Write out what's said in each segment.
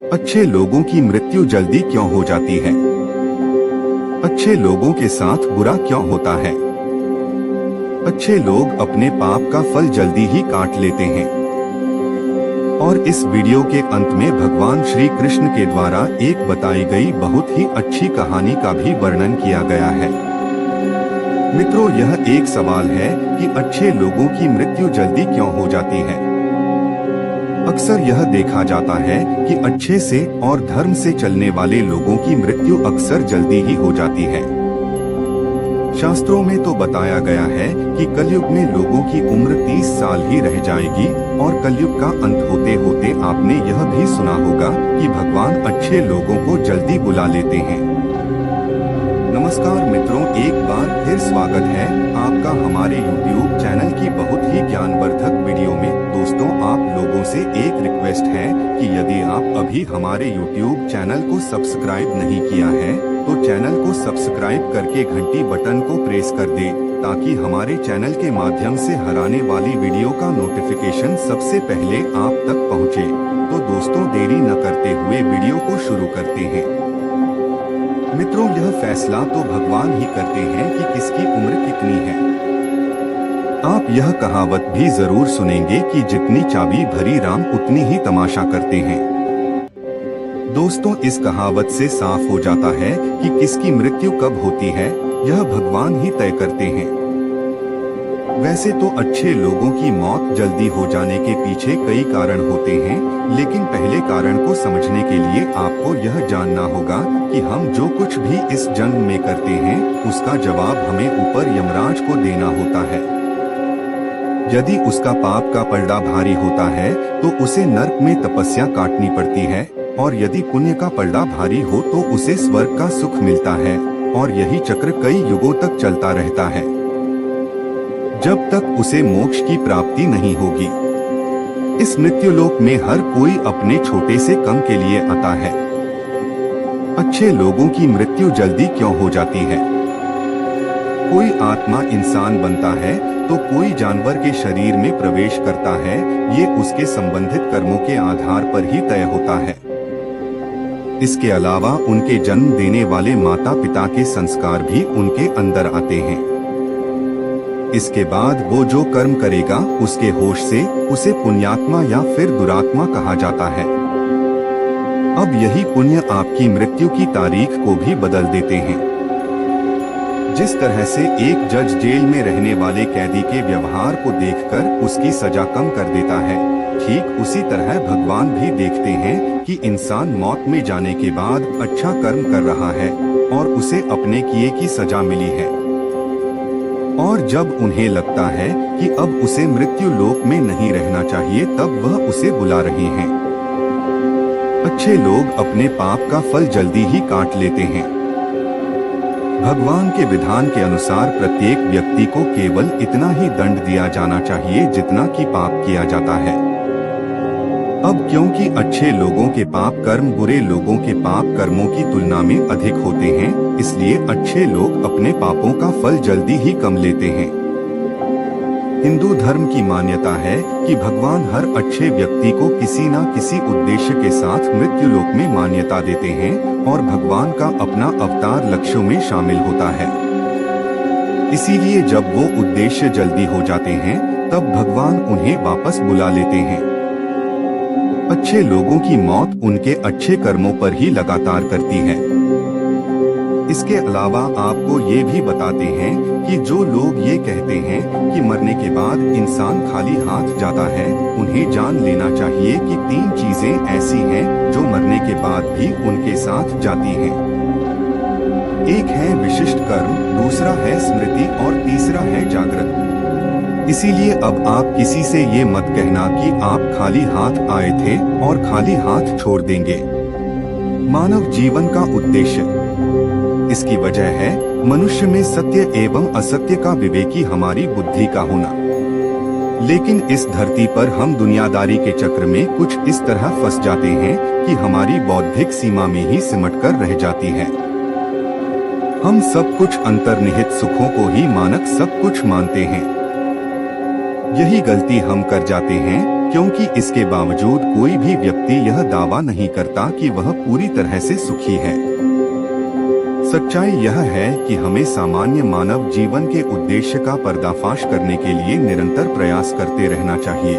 अच्छे लोगों की मृत्यु जल्दी क्यों हो जाती है? अच्छे लोगों के साथ बुरा क्यों होता है? अच्छे लोग अपने पाप का फल जल्दी ही काट लेते हैं। और इस वीडियो के अंत में भगवान श्री कृष्ण के द्वारा एक बताई गई बहुत ही अच्छी कहानी का भी वर्णन किया गया है। मित्रों, यह एक सवाल है कि अच्छे लोगों की मृत्यु जल्दी क्यों हो जाती है। अक्सर यह देखा जाता है कि अच्छे से और धर्म से चलने वाले लोगों की मृत्यु अक्सर जल्दी ही हो जाती है। शास्त्रों में तो बताया गया है कि कलयुग में लोगों की उम्र 30 साल ही रह जाएगी और कलयुग का अंत होते होते आपने यह भी सुना होगा कि भगवान अच्छे लोगों को जल्दी बुला लेते हैं। नमस्कार मित्रों, एक बार फिर स्वागत है आपका हमारे YouTube चैनल की बहुत ही ज्ञानवर्धक वीडियो में। दोस्तों, आप लोगों से एक रिक्वेस्ट है कि यदि आप अभी हमारे YouTube चैनल को सब्सक्राइब नहीं किया है तो चैनल को सब्सक्राइब करके घंटी बटन को प्रेस कर दे, ताकि हमारे चैनल के माध्यम से हर आने वाली वीडियो का नोटिफिकेशन सबसे पहले आप तक पहुंचे। तो दोस्तों, देरी न करते हुए वीडियो को शुरू करते हैं। मित्रों, यह फैसला तो भगवान ही करते हैं कि किसकी उम्र कितनी है। आप यह कहावत भी जरूर सुनेंगे कि जितनी चाबी भरी राम उतनी ही तमाशा करते हैं। दोस्तों, इस कहावत से साफ हो जाता है कि किसकी मृत्यु कब होती है, यह भगवान ही तय करते हैं। वैसे तो अच्छे लोगों की मौत जल्दी हो जाने के पीछे कई कारण होते हैं, लेकिन पहले कारण को समझने के लिए आपको यह जानना होगा कि हम जो कुछ भी इस जन्म में करते हैं उसका जवाब हमें ऊपर यमराज को देना होता है। यदि उसका पाप का पलड़ा भारी होता है तो उसे नरक में तपस्या काटनी पड़ती है, और यदि पुण्य का पलड़ा भारी हो तो उसे स्वर्ग का सुख मिलता है। और यही चक्र कई युगों तक चलता रहता है, जब तक उसे मोक्ष की प्राप्ति नहीं होगी। इस मृत्युलोक में हर कोई अपने छोटे से कम के लिए आता है। अच्छे लोगों की मृत्यु जल्दी क्यों हो जाती है? कोई आत्मा इंसान बनता है तो कोई जानवर के शरीर में प्रवेश करता है। ये उसके संबंधित कर्मों के आधार पर ही तय होता है। इसके अलावा उनके जन्म देने वाले माता पिता के संस्कार भी उनके अंदर आते हैं। इसके बाद वो जो कर्म करेगा उसके होश से उसे पुण्यात्मा या फिर दुरात्मा कहा जाता है। अब यही पुण्य आपकी मृत्यु की तारीख को भी बदल देते हैं। जिस तरह से एक जज जेल में रहने वाले कैदी के व्यवहार को देखकर उसकी सजा कम कर देता है, ठीक उसी तरह भगवान भी देखते हैं कि इंसान मौत में जाने के बाद अच्छा कर्म कर रहा है और उसे अपने किए की सजा मिली है। और जब उन्हें लगता है कि अब उसे मृत्यु लोक में नहीं रहना चाहिए, तब वह उसे बुला रहे हैं। अच्छे लोग अपने पाप का फल जल्दी ही काट लेते हैं। भगवान के विधान के अनुसार प्रत्येक व्यक्ति को केवल इतना ही दंड दिया जाना चाहिए जितना कि पाप किया जाता है। अब क्योंकि अच्छे लोगों के पाप कर्म बुरे लोगों के पाप कर्मों की तुलना में अधिक होते हैं, इसलिए अच्छे लोग अपने पापों का फल जल्दी ही कम लेते हैं। हिंदू धर्म की मान्यता है कि भगवान हर अच्छे व्यक्ति को किसी न किसी उद्देश्य के साथ मृत्यु लोक में मान्यता देते हैं और भगवान का अपना अवतार लक्ष्यों में शामिल होता है। इसीलिए जब वो उद्देश्य जल्दी हो जाते हैं तब भगवान उन्हें वापस बुला लेते हैं। अच्छे लोगों की मौत उनके अच्छे कर्मों पर ही लगातार करती है। इसके अलावा आपको ये भी बताते हैं कि जो लोग ये कहते हैं कि मरने के बाद इंसान खाली हाथ जाता है, उन्हें जान लेना चाहिए कि 3 चीजें ऐसी हैं जो मरने के बाद भी उनके साथ जाती हैं। एक है विशिष्ट कर्म, दूसरा है स्मृति और तीसरा है जागृत। इसीलिए अब आप किसी से ये मत कहना कि आप खाली हाथ आए थे और खाली हाथ छोड़ देंगे। मानव जीवन का उद्देश्य, इसकी वजह है मनुष्य में सत्य एवं असत्य का विवेकी हमारी बुद्धि का होना। लेकिन इस धरती पर हम दुनियादारी के चक्र में कुछ इस तरह फंस जाते हैं कि हमारी बौद्धिक सीमा में ही सिमटकर रह जाती है। हम सब कुछ अंतर्निहित सुखों को ही मानक सब कुछ मानते हैं। यही गलती हम कर जाते हैं क्योंकि इसके बावजूद कोई भी व्यक्ति यह दावा नहीं करता कि वह पूरी तरह से सुखी है। सच्चाई यह है कि हमें सामान्य मानव जीवन के उद्देश्य का पर्दाफाश करने के लिए निरंतर प्रयास करते रहना चाहिए।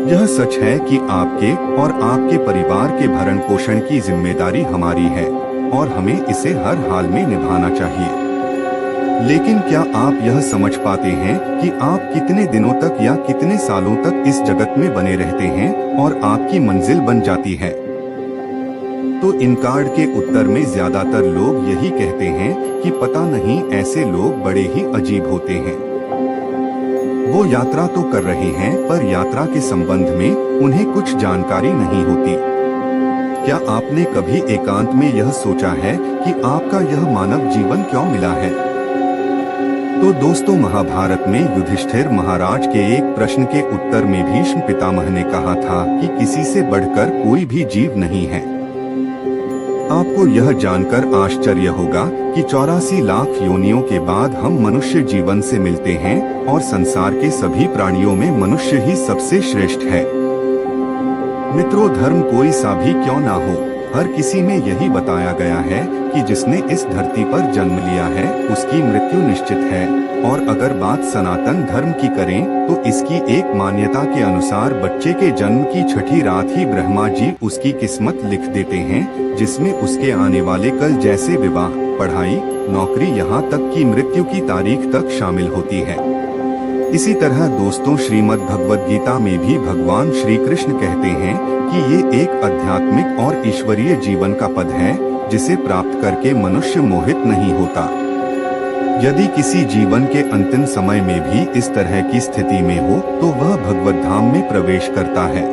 यह सच है कि आपके और आपके परिवार के भरण पोषण की जिम्मेदारी हमारी है और हमें इसे हर हाल में निभाना चाहिए। लेकिन क्या आप यह समझ पाते हैं कि आप कितने दिनों तक या कितने सालों तक इस जगत में बने रहते हैं और आपकी मंजिल बन जाती है? तो इन कार्ड के उत्तर में ज्यादातर लोग यही कहते हैं कि पता नहीं, ऐसे लोग बड़े ही अजीब होते हैं। वो यात्रा तो कर रहे हैं पर यात्रा के संबंध में उन्हें कुछ जानकारी नहीं होती। क्या आपने कभी एकांत में यह सोचा है कि आपका यह मानव जीवन क्यों मिला है? तो दोस्तों, महाभारत में युधिष्ठिर महाराज के एक प्रश्न के उत्तर में भीष्म पितामह ने कहा था कि किसी से बढ़कर कोई भी जीव नहीं है। आपको यह जानकर आश्चर्य होगा कि 84 लाख योनियों के बाद हम मनुष्य जीवन से मिलते हैं और संसार के सभी प्राणियों में मनुष्य ही सबसे श्रेष्ठ है। मित्रों, धर्म कोई सा भी क्यों ना हो, हर किसी में यही बताया गया है कि जिसने इस धरती पर जन्म लिया है उसकी मृत्यु निश्चित है। और अगर बात सनातन धर्म की करें तो इसकी एक मान्यता के अनुसार बच्चे के जन्म की छठी रात ही ब्रह्मा जी उसकी किस्मत लिख देते हैं, जिसमें उसके आने वाले कल जैसे विवाह, पढ़ाई, नौकरी, यहाँ तक कि मृत्यु की तारीख तक शामिल होती है। इसी तरह दोस्तों, श्रीमद् भगवद गीता में भी भगवान श्री कृष्ण कहते हैं कि ये एक आध्यात्मिक और ईश्वरीय जीवन का पद है जिसे प्राप्त करके मनुष्य मोहित नहीं होता। यदि किसी जीवन के अंतिम समय में भी इस तरह की स्थिति में हो तो वह भगवत धाम में प्रवेश करता है।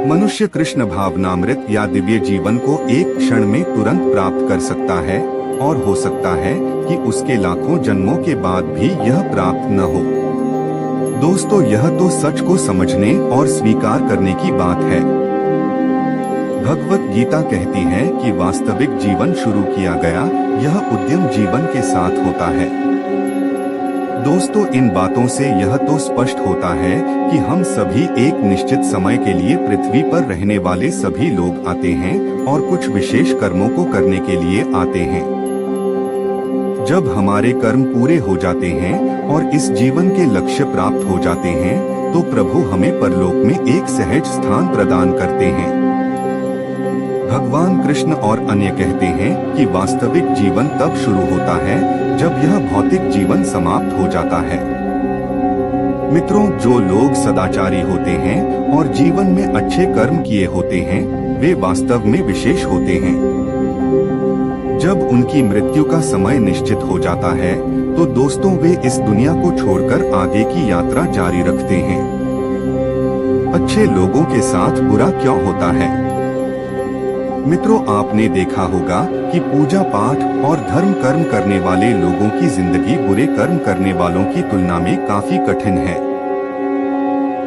मनुष्य कृष्ण भावनामृत या दिव्य जीवन को एक क्षण में तुरंत प्राप्त कर सकता है और हो सकता है कि उसके लाखों जन्मों के बाद भी यह प्राप्त न हो। दोस्तों, यह तो सच को समझने और स्वीकार करने की बात है। भगवत गीता कहती है कि वास्तविक जीवन शुरू किया गया यह उद्यम जीवन के साथ होता है। दोस्तों, इन बातों से यह तो स्पष्ट होता है कि हम सभी एक निश्चित समय के लिए पृथ्वी पर रहने वाले सभी लोग आते हैं और कुछ विशेष कर्मों को करने के लिए आते हैं। जब हमारे कर्म पूरे हो जाते हैं और इस जीवन के लक्ष्य प्राप्त हो जाते हैं तो प्रभु हमें परलोक में एक सहज स्थान प्रदान करते हैं। भगवान कृष्ण और अन्य कहते हैं कि वास्तविक जीवन तब शुरू होता है जब यह भौतिक जीवन समाप्त हो जाता है। मित्रों, जो लोग सदाचारी होते हैं और जीवन में अच्छे कर्म किए होते हैं वे वास्तव में विशेष होते हैं। जब उनकी मृत्यु का समय निश्चित हो जाता है तो दोस्तों वे इस दुनिया को छोड़कर आगे की यात्रा जारी रखते हैं। अच्छे लोगों के साथ बुरा क्यों होता है? मित्रों, आपने देखा होगा कि पूजा पाठ और धर्म कर्म करने वाले लोगों की जिंदगी बुरे कर्म करने वालों की तुलना में काफी कठिन है।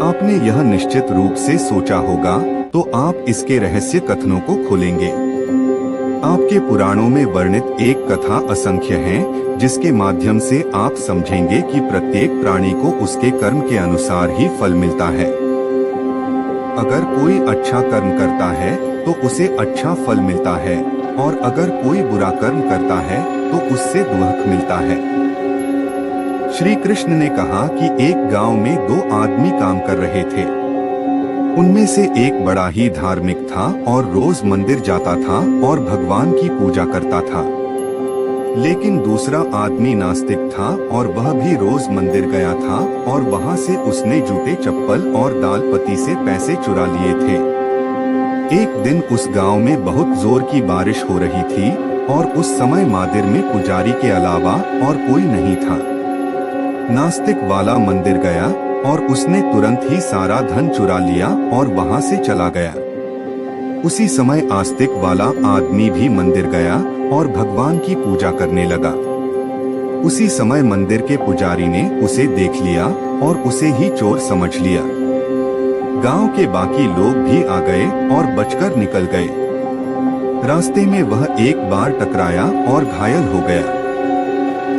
आपने यह निश्चित रूप से सोचा होगा, तो आप इसके रहस्य कथनों को खोलेंगे। आपके पुराणों में वर्णित एक कथा असंख्य है जिसके माध्यम से आप समझेंगे कि प्रत्येक प्राणी को उसके कर्म के अनुसार ही फल मिलता है। अगर कोई अच्छा कर्म करता है तो उसे अच्छा फल मिलता है और अगर कोई बुरा कर्म करता है तो उससे दुख मिलता है। श्री कृष्ण ने कहा कि एक गांव में 2 आदमी काम कर रहे थे। उनमें से एक बड़ा ही धार्मिक था और रोज मंदिर जाता था और भगवान की पूजा करता था। लेकिन दूसरा आदमी नास्तिक था और वह भी रोज मंदिर गया था और वहां से उसने जूते, चप्पल और दाल पत्ती से पैसे चुरा लिए थे। एक दिन उस गांव में बहुत जोर की बारिश हो रही थी और उस समय मंदिर में पुजारी के अलावा और कोई नहीं था। नास्तिक वाला मंदिर गया और उसने तुरंत ही सारा धन चुरा लिया और वहां से चला गया। उसी समय आस्तिक वाला आदमी भी मंदिर गया और भगवान की पूजा करने लगा। उसी समय मंदिर के पुजारी ने उसे देख लिया और उसे ही चोर समझ लिया। गांव के बाकी लोग भी आ गए और बचकर निकल गए। रास्ते में वह एक बार टकराया और घायल हो गया।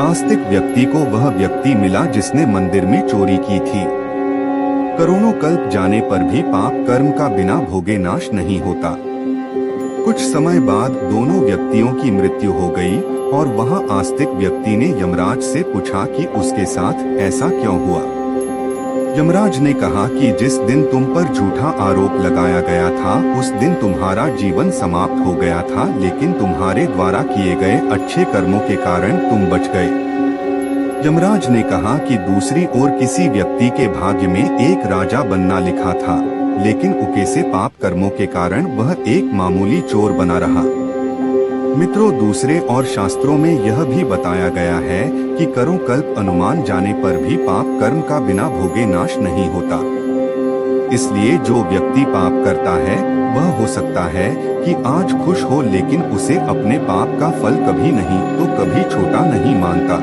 आस्तिक व्यक्ति को वह व्यक्ति मिला जिसने मंदिर में चोरी की थी। करोड़ों कल्प जाने पर भी पाप कर्म का बिना भोगे नाश नहीं होता। कुछ समय बाद दोनों व्यक्तियों की मृत्यु हो गई और वहां आस्तिक व्यक्ति ने यमराज से पूछा कि उसके साथ ऐसा क्यों हुआ। यमराज ने कहा कि जिस दिन तुम पर झूठा आरोप लगाया गया था उस दिन तुम्हारा जीवन समाप्त हो गया था, लेकिन तुम्हारे द्वारा किए गए अच्छे कर्मों के कारण तुम बच गए। यमराज ने कहा कि दूसरी ओर किसी व्यक्ति के भाग्य में एक राजा बनना लिखा था, लेकिन उके से पाप कर्मों के कारण वह एक मामूली चोर बना रहा। मित्रों, दूसरे और शास्त्रों में यह भी बताया गया है कि करों कल्प अनुमान जाने पर भी पाप कर्म का बिना भोगे नाश नहीं होता। इसलिए जो व्यक्ति पाप करता है वह हो सकता है कि आज खुश हो, लेकिन उसे अपने पाप का फल कभी नहीं तो कभी छोटा नहीं मानता।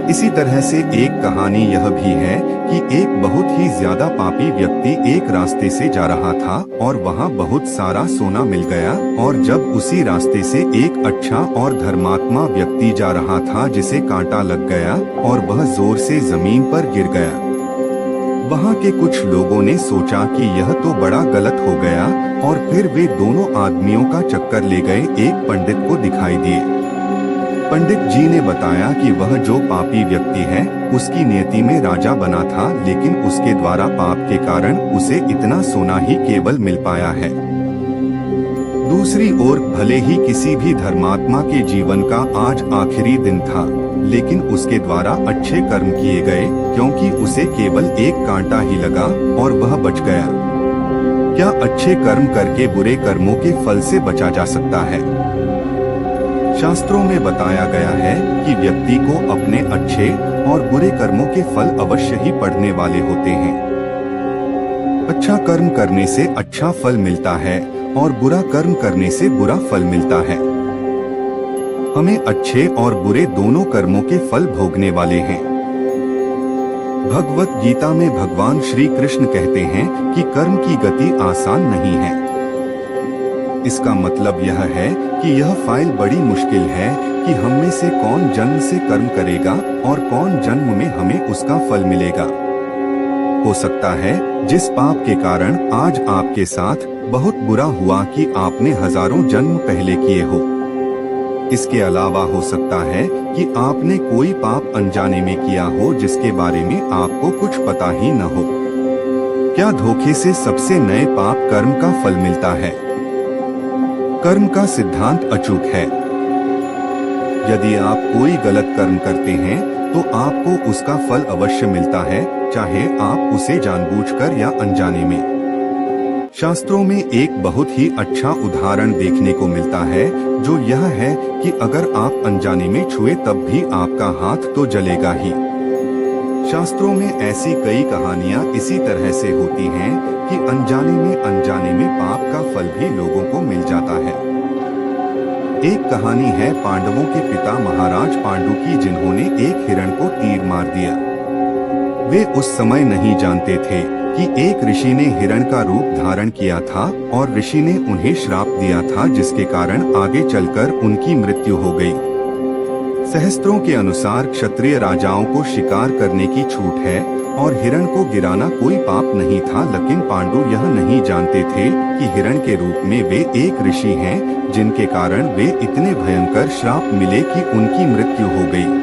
इसी तरह से एक कहानी यह भी है कि एक बहुत ही ज्यादा पापी व्यक्ति एक रास्ते से जा रहा था और वहां बहुत सारा सोना मिल गया, और जब उसी रास्ते से एक अच्छा और धर्मात्मा व्यक्ति जा रहा था जिसे कांटा लग गया और वह जोर से जमीन पर गिर गया। वहां के कुछ लोगों ने सोचा कि यह तो बड़ा गलत हो गया, और फिर वे दोनों आदमियों का चक्कर ले गए एक पंडित को दिखाई दिए। पंडित जी ने बताया कि वह जो पापी व्यक्ति है उसकी नियति में राजा बना था, लेकिन उसके द्वारा पाप के कारण उसे इतना सोना ही केवल मिल पाया है। दूसरी ओर भले ही किसी भी धर्मात्मा के जीवन का आज आखिरी दिन था, लेकिन उसके द्वारा अच्छे कर्म किए गए, क्योंकि उसे केवल एक कांटा ही लगा और वह बच गया। क्या अच्छे कर्म करके बुरे कर्मों के फल से बचा जा सकता है? शास्त्रों में बताया गया है कि व्यक्ति को अपने अच्छे और बुरे कर्मों के फल अवश्य ही पड़ने वाले होते हैं। अच्छा कर्म करने से अच्छा फल मिलता है और बुरा कर्म करने से बुरा फल मिलता है। हमें अच्छे और बुरे दोनों कर्मों के फल भोगने वाले हैं। भगवत गीता में भगवान श्री कृष्ण कहते हैं कि कर्म की गति आसान नहीं है। इसका मतलब यह है कि यह फाइल बड़ी मुश्किल है कि हम में से कौन जन्म से कर्म करेगा और कौन जन्म में हमें उसका फल मिलेगा। हो सकता है जिस पाप के कारण आज आपके साथ बहुत बुरा हुआ कि आपने हजारों जन्म पहले किए हो। इसके अलावा हो सकता है कि आपने कोई पाप अनजाने में किया हो जिसके बारे में आपको कुछ पता ही न हो। क्या धोखे से सबसे नए पाप कर्म का फल मिलता है? कर्म का सिद्धांत अचूक है। यदि आप कोई गलत कर्म करते हैं तो आपको उसका फल अवश्य मिलता है, चाहे आप उसे जानबूझकर या अनजाने में। शास्त्रों में एक बहुत ही अच्छा उदाहरण देखने को मिलता है, जो यह है कि अगर आप अनजाने में छुए तब भी आपका हाथ तो जलेगा ही। शास्त्रों में ऐसी कई कहानियां इसी तरह से होती हैं कि अनजाने में पाप का फल भी लोगों को मिल जाता है। एक कहानी है पांडवों के पिता महाराज पांडु की, जिन्होंने एक हिरण को तीर मार दिया। वे उस समय नहीं जानते थे कि एक ऋषि ने हिरण का रूप धारण किया था और ऋषि ने उन्हें श्राप दिया था, जिसके कारण आगे चलकर उनकी मृत्यु हो गई। सहस्त्रों के अनुसार क्षत्रिय राजाओं को शिकार करने की छूट है और हिरण को गिराना कोई पाप नहीं था, लेकिन पांडु यह नहीं जानते थे कि हिरण के रूप में वे एक ऋषि हैं, जिनके कारण वे इतने भयंकर श्राप मिले कि उनकी मृत्यु हो गई।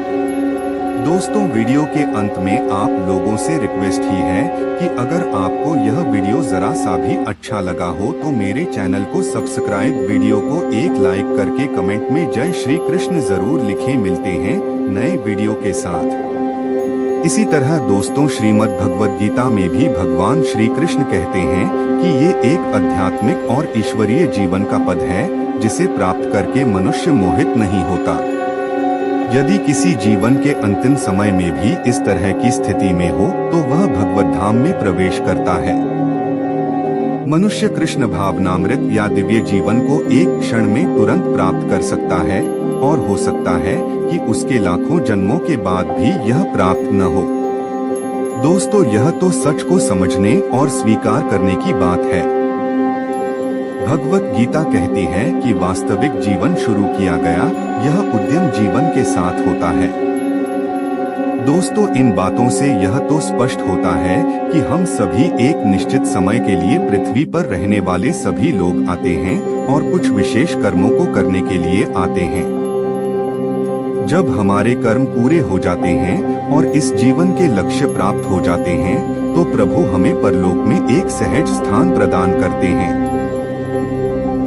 दोस्तों, वीडियो के अंत में आप लोगों से रिक्वेस्ट ही है कि अगर आपको यह वीडियो जरा सा भी अच्छा लगा हो तो मेरे चैनल को सब्सक्राइब, वीडियो को एक लाइक करके कमेंट में जय श्री कृष्ण जरूर लिखें। मिलते हैं नए वीडियो के साथ। इसी तरह दोस्तों, श्रीमद् भगवद गीता में भी भगवान श्री कृष्ण कहते हैं कि ये एक आध्यात्मिक और ईश्वरीय जीवन का पद है, जिसे प्राप्त करके मनुष्य मोहित नहीं होता। यदि किसी जीवन के अंतिम समय में भी इस तरह की स्थिति में हो तो वह भगवत धाम में प्रवेश करता है। मनुष्य कृष्ण भावनामृत या दिव्य जीवन को एक क्षण में तुरंत प्राप्त कर सकता है, और हो सकता है कि उसके लाखों जन्मों के बाद भी यह प्राप्त न हो। दोस्तों, यह तो सच को समझने और स्वीकार करने की बात है। भगवत गीता कहती है कि वास्तविक जीवन शुरू किया गया, यह उद्यम जीवन के साथ होता है। दोस्तों, इन बातों से यह तो स्पष्ट होता है कि हम सभी एक निश्चित समय के लिए पृथ्वी पर रहने वाले सभी लोग आते हैं और कुछ विशेष कर्मों को करने के लिए आते हैं। जब हमारे कर्म पूरे हो जाते हैं और इस जीवन के लक्ष्य प्राप्त हो जाते हैं, तो प्रभु हमें परलोक में एक सहज स्थान प्रदान करते हैं।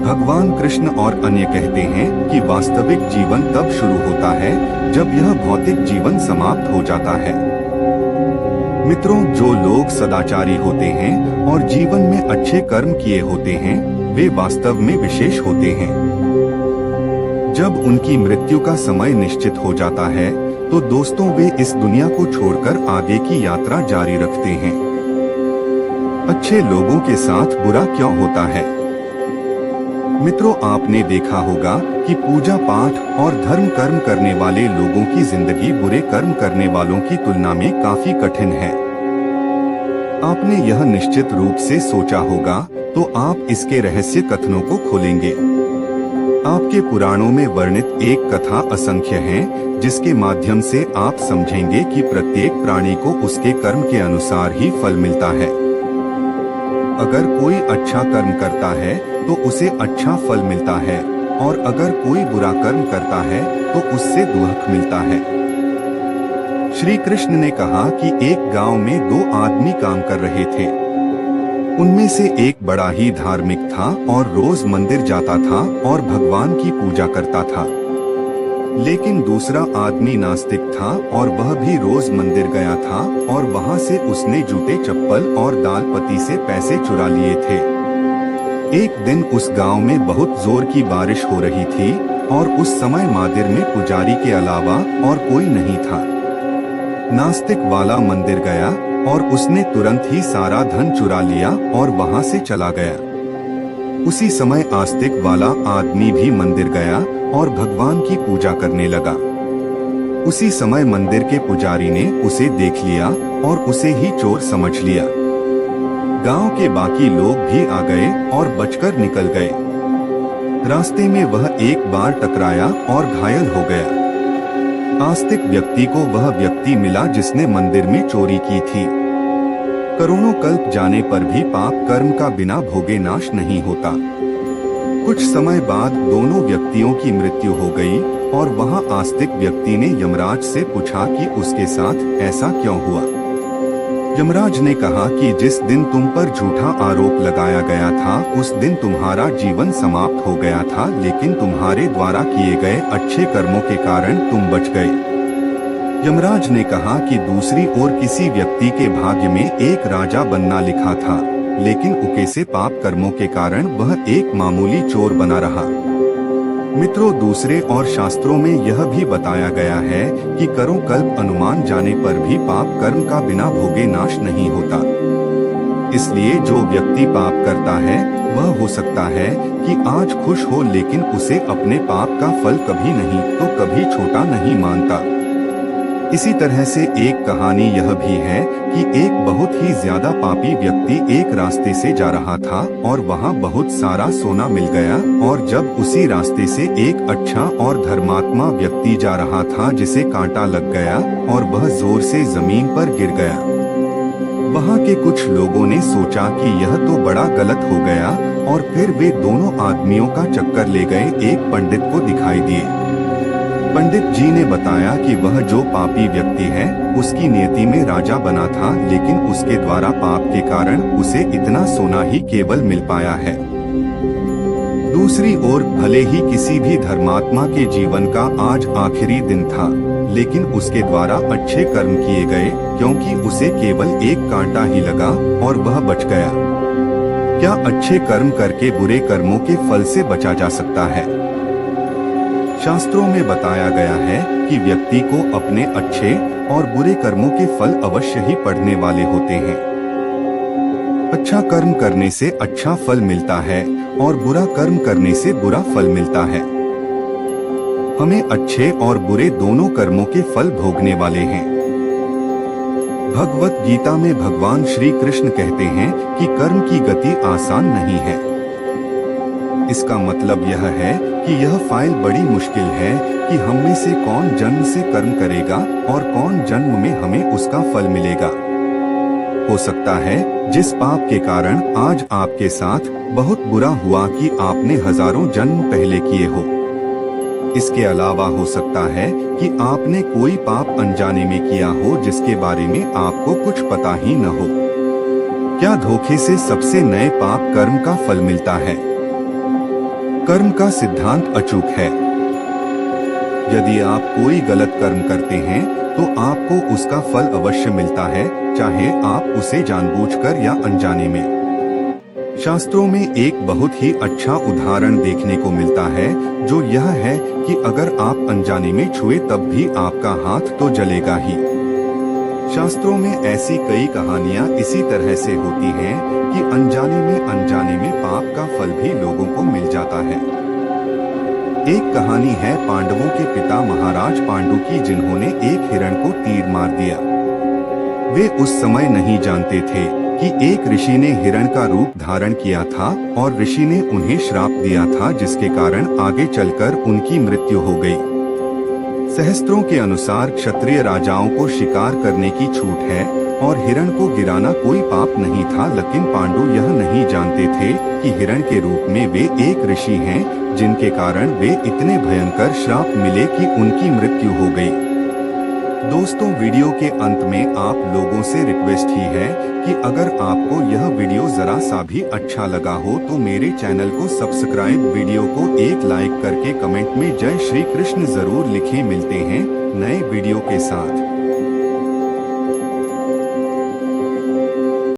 भगवान कृष्ण और अन्य कहते हैं कि वास्तविक जीवन तब शुरू होता है जब यह भौतिक जीवन समाप्त हो जाता है। मित्रों, जो लोग सदाचारी होते हैं और जीवन में अच्छे कर्म किए होते हैं, वे वास्तव में विशेष होते हैं। जब उनकी मृत्यु का समय निश्चित हो जाता है, तो दोस्तों वे इस दुनिया को छोड़कर आगे की यात्रा जारी रखते हैं। अच्छे लोगों के साथ बुरा क्यों होता है? मित्रों, आपने देखा होगा कि पूजा पाठ और धर्म कर्म करने वाले लोगों की जिंदगी बुरे कर्म करने वालों की तुलना में काफी कठिन है। आपने यह निश्चित रूप से सोचा होगा, तो आप इसके रहस्य कथनों को खोलेंगे। आपके पुराणों में वर्णित एक कथा असंख्य है, जिसके माध्यम से आप समझेंगे कि प्रत्येक प्राणी को उसके कर्म के अनुसार ही फल मिलता है। अगर कोई अच्छा कर्म करता है तो उसे अच्छा फल मिलता है, और अगर कोई बुरा कर्म करता है तो उससे दुख मिलता है। श्री कृष्ण ने कहा कि एक गांव में दो आदमी काम कर रहे थे। उनमें से एक बड़ा ही धार्मिक था और रोज मंदिर जाता था और भगवान की पूजा करता था। लेकिन दूसरा आदमी नास्तिक था और वह भी रोज मंदिर गया था और वहां से उसने जूते चप्पल और दाल पती से पैसे चुरा लिए थे। एक दिन उस गांव में बहुत जोर की बारिश हो रही थी और उस समय मंदिर में पुजारी के अलावा और कोई नहीं था। नास्तिक वाला मंदिर गया और उसने तुरंत ही सारा धन चुरा लिया और वहां से चला गया। उसी समय आस्तिक वाला आदमी भी मंदिर गया और भगवान की पूजा करने लगा। उसी समय मंदिर के पुजारी ने उसे देख लिया और उसे ही चोर समझ लिया। गांव के बाकी लोग भी आ गए और बचकर निकल गए। रास्ते में वह एक बार टकराया और घायल हो गया। आस्तिक व्यक्ति को वह व्यक्ति मिला जिसने मंदिर में चोरी की थी। करोड़ों कल्प जाने पर भी पाप कर्म का बिना भोगे नाश नहीं होता। कुछ समय बाद दोनों व्यक्तियों की मृत्यु हो गई और वहां आस्तिक व्यक्ति ने यमराज से पूछा कि उसके साथ ऐसा क्यों हुआ। यमराज ने कहा कि जिस दिन तुम पर झूठा आरोप लगाया गया था, उस दिन तुम्हारा जीवन समाप्त हो गया था, लेकिन तुम्हारे द्वारा किए गए अच्छे कर्मों के कारण तुम बच गए। यमराज ने कहा कि दूसरी ओर किसी व्यक्ति के भाग्य में एक राजा बनना लिखा था, लेकिन उके से पाप कर्मों के कारण वह एक मामूली चोर बना रहा। मित्रों, दूसरे और शास्त्रों में यह भी बताया गया है कि करों कल्प अनुमान जाने पर भी पाप कर्म का बिना भोगे नाश नहीं होता। इसलिए जो व्यक्ति पाप करता है वह हो सकता है कि आज खुश हो, लेकिन उसे अपने पाप का फल कभी नहीं तो कभी छोटा नहीं मानता। इसी तरह से एक कहानी यह भी है कि एक बहुत ही ज्यादा पापी व्यक्ति एक रास्ते से जा रहा था और वहां बहुत सारा सोना मिल गया, और जब उसी रास्ते से एक अच्छा और धर्मात्मा व्यक्ति जा रहा था जिसे कांटा लग गया और वह जोर से जमीन पर गिर गया। वहां के कुछ लोगों ने सोचा कि यह तो बड़ा गलत हो गया, और फिर वे दोनों आदमियों का चक्कर ले गए एक पंडित को दिखाई दिए। पंडित जी ने बताया कि वह जो पापी व्यक्ति है उसकी नियति में राजा बना था, लेकिन उसके द्वारा पाप के कारण उसे इतना सोना ही केवल मिल पाया है। दूसरी ओर भले ही किसी भी धर्मात्मा के जीवन का आज आखिरी दिन था, लेकिन उसके द्वारा अच्छे कर्म किए गए, क्योंकि उसे केवल एक कांटा ही लगा और वह बच गया। क्या अच्छे कर्म करके बुरे कर्मों के फल से बचा जा सकता है? शास्त्रों में बताया गया है कि व्यक्ति को अपने अच्छे और बुरे कर्मों के फल अवश्य ही पड़ने वाले होते हैं। अच्छा कर्म करने से अच्छा फल मिलता है और बुरा कर्म करने से बुरा फल मिलता है। हमें अच्छे और बुरे दोनों कर्मों के फल भोगने वाले हैं। भगवत गीता में भगवान श्री कृष्ण कहते हैं कि कर्म की गति आसान नहीं है। इसका मतलब यह है कि यह फाइल बड़ी मुश्किल है कि हम में से कौन जन्म से कर्म करेगा और कौन जन्म में हमें उसका फल मिलेगा। हो सकता है जिस पाप के कारण आज आपके साथ बहुत बुरा हुआ कि आपने हजारों जन्म पहले किए हो। इसके अलावा हो सकता है कि आपने कोई पाप अनजाने में किया हो जिसके बारे में आपको कुछ पता ही न हो। क्या धोखे से सबसे नए पाप कर्म का फल मिलता है? कर्म का सिद्धांत अचूक है। यदि आप कोई गलत कर्म करते हैं तो आपको उसका फल अवश्य मिलता है, चाहे आप उसे जानबूझकर या अनजाने में। शास्त्रों में एक बहुत ही अच्छा उदाहरण देखने को मिलता है, जो यह है कि अगर आप अनजाने में छुए तब भी आपका हाथ तो जलेगा ही। शास्त्रों में ऐसी कई कहानियां इसी तरह से होती हैं कि अनजाने में पाप का फल भी लोगों को मिल जाता है। एक कहानी है पांडवों के पिता महाराज पांडु की, जिन्होंने एक हिरण को तीर मार दिया। वे उस समय नहीं जानते थे कि एक ऋषि ने हिरण का रूप धारण किया था और ऋषि ने उन्हें श्राप दिया था, जिसके कारण आगे चलकर उनकी मृत्यु हो गई। सहस्त्रों के अनुसार क्षत्रिय राजाओं को शिकार करने की छूट है और हिरण को गिराना कोई पाप नहीं था, लेकिन पांडु यह नहीं जानते थे कि हिरण के रूप में वे एक ऋषि हैं, जिनके कारण वे इतने भयंकर श्राप मिले कि उनकी मृत्यु हो गई। दोस्तों, वीडियो के अंत में आप लोगों से रिक्वेस्ट ही है कि अगर आपको यह वीडियो जरा सा भी अच्छा लगा हो तो मेरे चैनल को सब्सक्राइब, वीडियो को एक लाइक करके कमेंट में जय श्री कृष्ण जरूर लिखें। मिलते हैं नए वीडियो के साथ।